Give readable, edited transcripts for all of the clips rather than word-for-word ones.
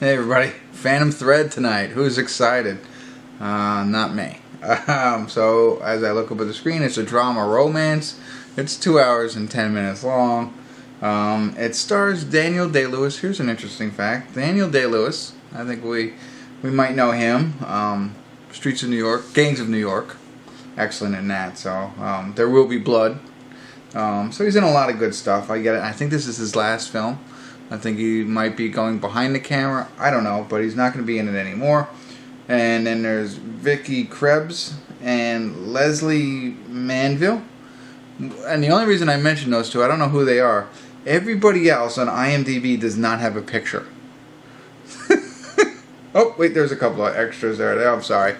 Hey everybody, Phantom Thread tonight. Who's excited? Not me. So as I look up at the screen, it's a drama romance. It's 2 hours and 10 minutes long. It stars Daniel Day-Lewis. Here's an interesting fact. Daniel Day-Lewis, I think we might know him. Streets of New York, Gangs of New York. Excellent in that. So There Will Be Blood. So he's in a lot of good stuff. I get it. I think this is his last film. I think he might be going behind the camera. I don't know, but he's not going to be in it anymore. And then there's Vicky Krebs and Leslie Manville. And the only reason I mention those two, I don't know who they are. Everybody else on IMDb does not have a picture. Oh, wait, there's a couple of extras there. I'm sorry.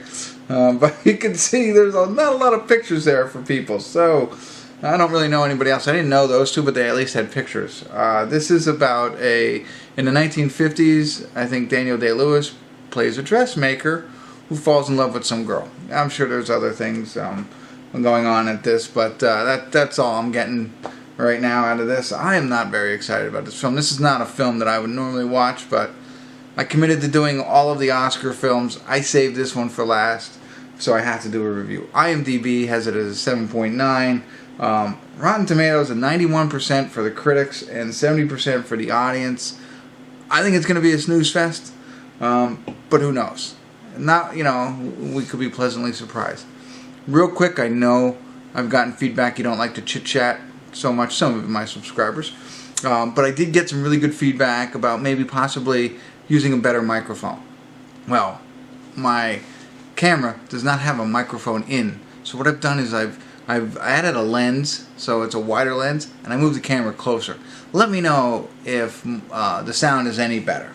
But you can see there's not a lot of pictures there for people. So I don't really know anybody else. I didn't know those two, but they at least had pictures. This is about in the 1950s, I think Daniel Day-Lewis plays a dressmaker who falls in love with some girl. I'm sure there's other things going on at this, but that's all I'm getting right now out of this. I am not very excited about this film. This is not a film that I would normally watch, but I committed to doing all of the Oscar films. I saved this one for last, so I have to do a review. IMDb has it as a 7.9. Rotten Tomatoes a 91% for the critics and 70% for the audience. I think it's going to be a snooze fest, but who knows? Not, we could be pleasantly surprised. Real quick, I know I've gotten feedback you don't like to chit chat so much, some of my subscribers, but I did get some really good feedback about maybe possibly using a better microphone. Well, my camera does not have a microphone in, so what I've done is I've added a lens, so it's a wider lens, and I moved the camera closer. Let me know if the sound is any better.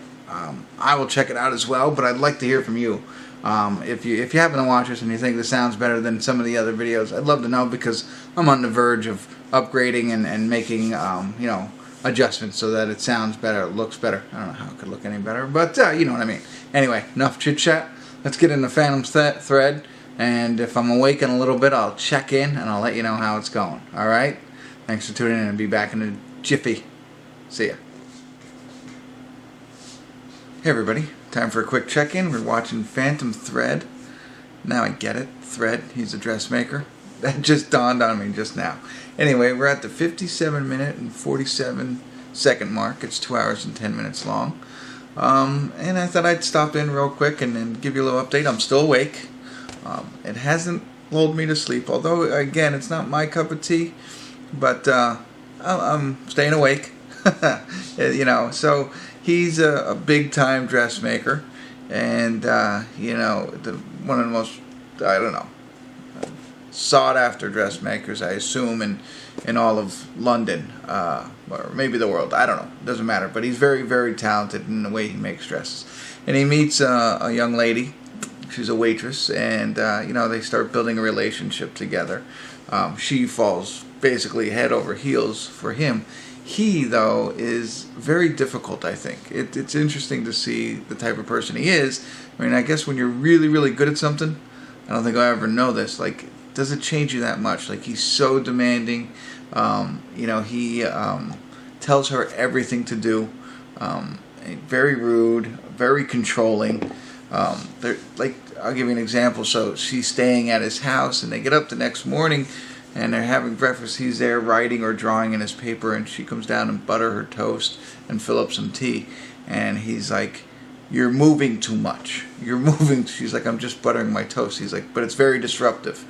I will check it out as well, but I'd like to hear from you. If you happen to watch this and you think the sound's better than some of the other videos, I'd love to know, because I'm on the verge of upgrading and making adjustments so that it sounds better, it looks better. I don't know how it could look any better, but you know what I mean. Anyway, enough chit chat. Let's get into Phantom Thread. And if I'm awake in a little bit, I'll check in and I'll let you know how it's going. Alright? Thanks for tuning in, and be back in a jiffy. See ya. Hey everybody, time for a quick check-in. We're watching Phantom Thread. Now I get it. Thread, he's a dressmaker. That just dawned on me just now. Anyway, we're at the 57-minute and 47-second mark. It's 2 hours and 10 minutes long. And I thought I'd stop in real quick and give you a little update. I'm still awake. It hasn't lulled me to sleep, although, again, it's not my cup of tea, but I'm staying awake. So he's a big-time dressmaker, and, one of the most, I don't know, sought-after dressmakers, I assume, in all of London, or maybe the world. I don't know. It doesn't matter, but he's very, very talented in the way he makes dresses. And he meets a young lady. She's a waitress, and they start building a relationship together. She falls basically head over heels for him. He, though, is very difficult, I think. It's interesting to see the type of person he is. I mean, I guess when you're really, really good at something, I don't think I'll ever know this, like, does it change you that much? Like, he's so demanding. He tells her everything to do. Very rude, very controlling. I'll give you an example. So she's staying at his house, and they get up the next morning, and they're having breakfast. He's there writing or drawing in his paper, and she comes down and butter her toast and fill up some tea. And he's like, "You're moving too much. You're moving." She's like, "I'm just buttering my toast." He's like, "But it's very disruptive."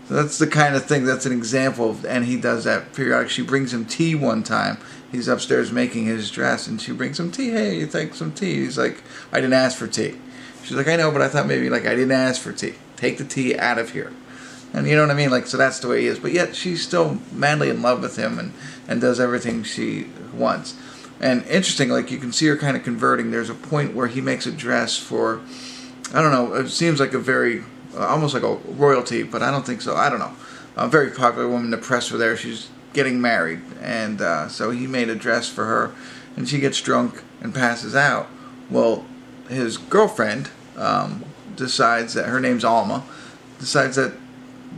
So that's the kind of thing. That's an example, and he does that periodically. She brings him tea one time. He's upstairs making his dress, and she brings him tea. "Hey, you take some tea?" He's like, "I didn't ask for tea." She's like, "I know, but I thought maybe, I didn't ask for tea. Take the tea out of here." And you know what I mean? So that's the way he is. But yet she's still madly in love with him and does everything she wants. And interesting, you can see her kind of converting. There's a point where he makes a dress for, I don't know, it seems like a very, almost like a royalty, but I don't think so. I don't know. A very popular woman. The press were there. She's getting married. And so he made a dress for her, and she gets drunk and passes out. Well, his girlfriend decides that, her name's Alma, decides that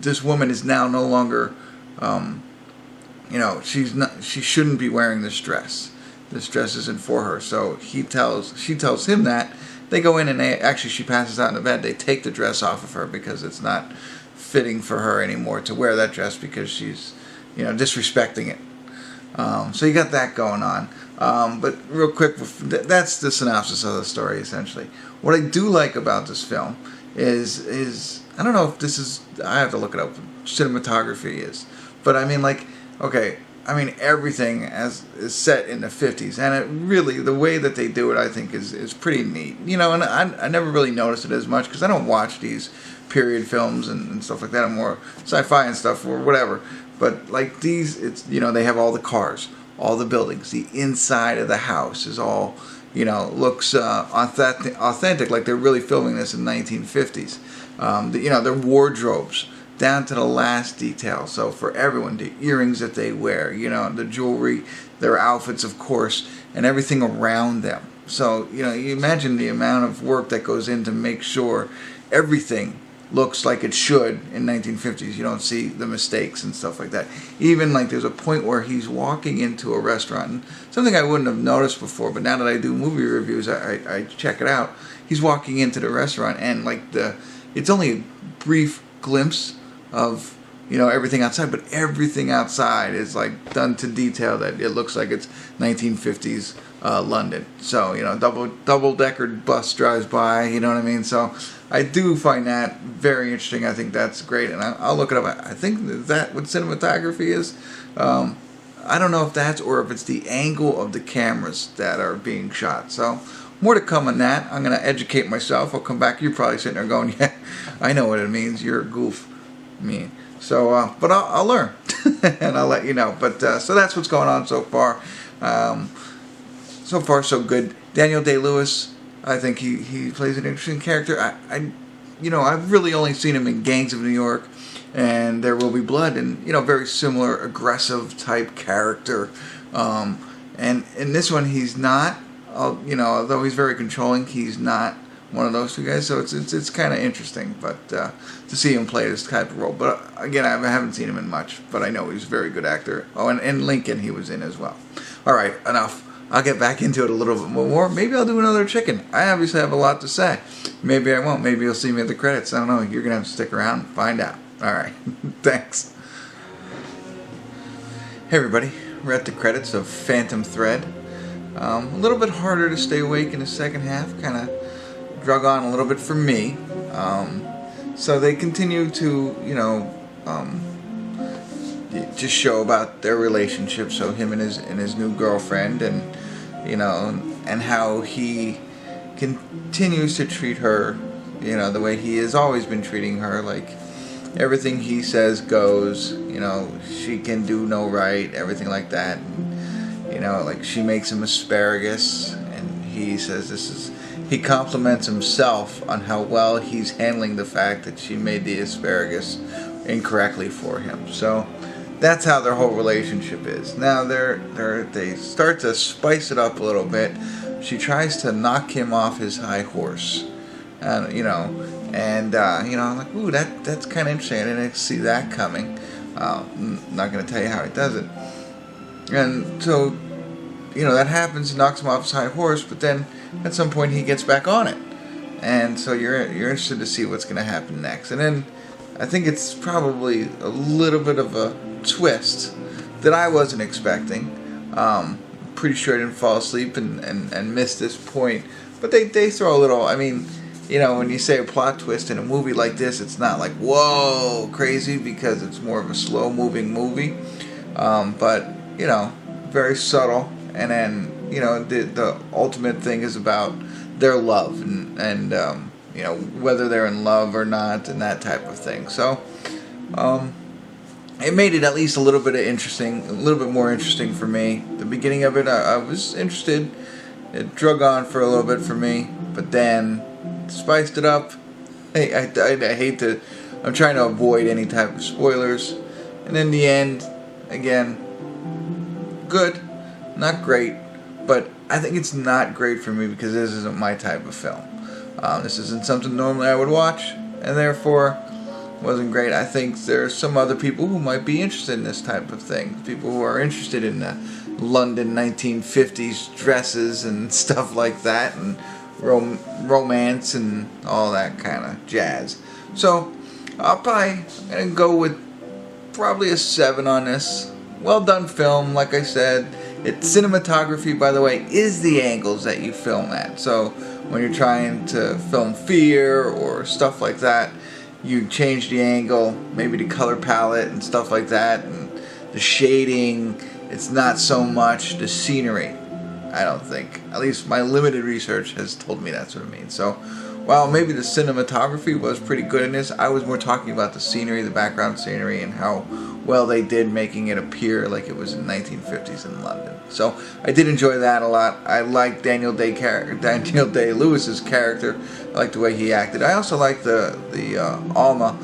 this woman is now no longer, she shouldn't be wearing this dress. this dress isn't for her. So she tells him that. They go in and actually she passes out in the bed. They take the dress off of her because it's not fitting for her anymore to wear that dress because she's, disrespecting it. So you got that going on. But real quick, that's the synopsis of the story essentially. What I do like about this film is I don't know if this is, I have to look it up, cinematography is. But I mean, like, okay, I mean, everything is set in the 50s. And it really, the way that they do it, I think, is pretty neat. And I never really noticed it as much because I don't watch these period films and stuff like that. I'm more sci-fi and stuff or whatever. But like these, it's, they have all the cars, all the buildings. The inside of the house is all, looks authentic, like they're really filming this in the 1950s. Their wardrobes, down to the last detail. So for everyone, the earrings that they wear, the jewelry, their outfits, of course, and everything around them. So, you imagine the amount of work that goes in to make sure everything looks like it should in 1950s. You don't see the mistakes and stuff like that. Even like there's a point where he's walking into a restaurant, and something I wouldn't have noticed before, but now that I do movie reviews, I check it out. He's walking into the restaurant and like it's only a brief glimpse of everything outside, but everything outside is like done to detail that it looks like it's 1950s London. So double-decker bus drives by, you know what I mean? So I do find that very interesting. I think that's great, and I'll look it up. I think that what cinematography is. I don't know if that's or if it's the angle of the cameras that are being shot. So more to come on that. I'm going to educate myself. I'll come back. You're probably sitting there going, yeah, I know what it means. You're a goof. Me. So, but I'll learn, and I'll let you know. But so that's what's going on so far. So far, so good. Daniel Day-Lewis, I think he plays an interesting character. I've really only seen him in Gangs of New York and There Will Be Blood, and very similar aggressive type character. And in this one, he's not. Although he's very controlling, he's not one of those two guys, so it's kind of interesting, but to see him play this type of role. But again, I haven't seen him in much, but I know he's a very good actor. Oh, and Lincoln he was in as well. All right, enough. I'll get back into it a little bit more. Maybe I'll do another chicken. I obviously have a lot to say. Maybe I won't. Maybe you'll see me at the credits. I don't know. You're gonna have to stick around and find out. All right, thanks. Hey everybody, we're at the credits of Phantom Thread. A little bit harder to stay awake in the second half. Kind of drug on a little bit for me. So they continue to, just show about their relationship. So him and his new girlfriend, and and how he continues to treat her, the way he has always been treating her. Like everything he says goes. She can do no right. Everything like that. And, like she makes him asparagus, and he says he compliments himself on how well he's handling the fact that she made the asparagus incorrectly for him. So that's how their whole relationship is. Now they start to spice it up a little bit. She tries to knock him off his high horse, and I'm like, ooh, that's kind of interesting. I didn't see that coming. I'm not going to tell you how he does it. And so, that happens. He knocks him off his high horse, but then at some point he gets back on it. And so you're interested to see what's going to happen next. And then I think it's probably a little bit of a twist that I wasn't expecting. Pretty sure I didn't fall asleep and miss this point. But they throw a little, when you say a plot twist in a movie like this, it's not like, whoa, crazy, because it's more of a slow-moving movie. But, very subtle. And then, the ultimate thing is about their love and whether they're in love or not and that type of thing. So, it made it at least a little bit more interesting for me. The beginning of it, I was interested. It drug on for a little bit for me, but then spiced it up. Hey, I hate to, I'm trying to avoid any type of spoilers. And in the end, again, good, not great, but I think it's not great for me because this isn't my type of film. This isn't something normally I would watch, and therefore wasn't great. I think there's some other people who might be interested in this type of thing. People who are interested in the London 1950s dresses and stuff like that, and romance and all that kind of jazz. So I'll probably go with probably a 7 on this. Well done film, like I said. Cinematography, by the way, is the angles that you film at. So when you're trying to film fear or stuff like that, you change the angle, maybe the color palette and stuff like that, and the shading. It's not so much the scenery, I don't think. At least my limited research has told me that's what it means. So while maybe the cinematography was pretty good in this, I was more talking about the scenery, the background scenery, and how well they did making it appear like it was in 1950s in London. So I did enjoy that a lot. I like Daniel Day-Lewis's character. I like the way he acted. I also like the Alma.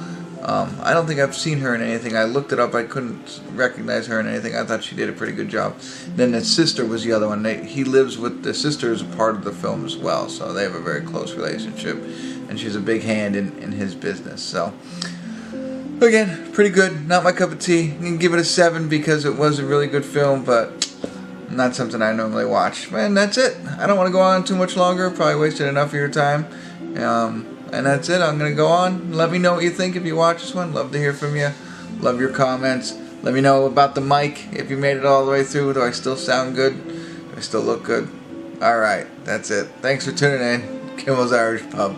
I don't think I've seen her in anything. I looked it up. I couldn't recognize her in anything. I thought she did a pretty good job. Then the sister was the other one. He lives with the sister as a part of the film as well, so they have a very close relationship, and she's a big hand in his business. So again, pretty good. Not my cup of tea. I'm gonna give it a 7 because it was a really good film, but not something I normally watch. And that's it. I don't want to go on too much longer. Probably wasted enough of your time. And that's it. I'm going to go on. Let me know what you think if you watch this one. Love to hear from you. Love your comments. Let me know about the mic. If you made it all the way through, do I still sound good? Do I still look good? Alright, that's it. Thanks for tuning in. Kimmel's Irish Pub.